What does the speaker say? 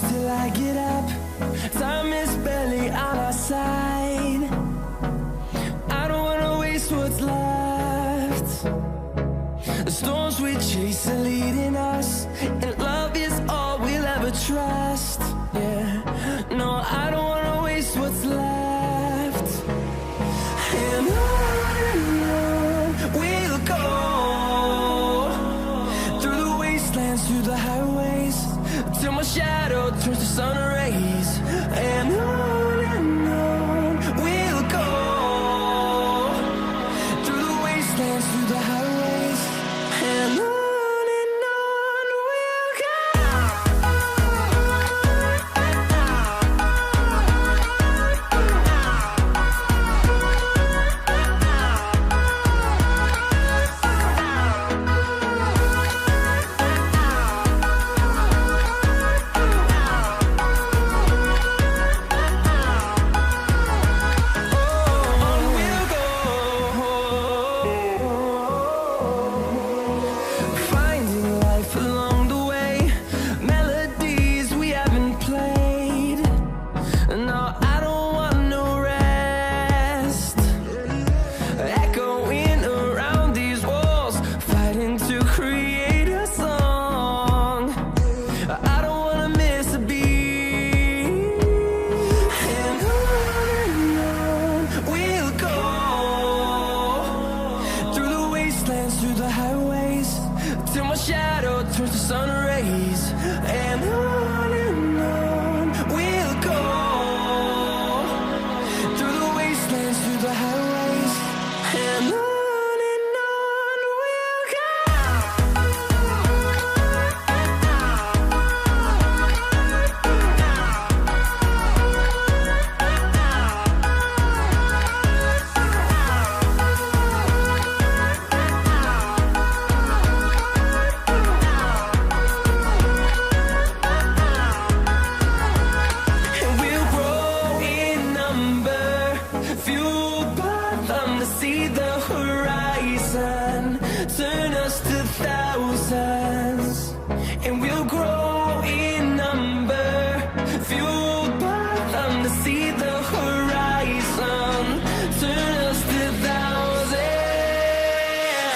till I get up. Time is barely on our side. I don't wanna waste what's left. The storms we chase are leading us, and love is all we'll ever trust. Yeah, no, I don't wanna waste what's left. And on we'll go, through the wastelands, through the highways, till my shadow turns to sun rays. And on we'll go, through the wastelands, through the highways, and on we'll go. No,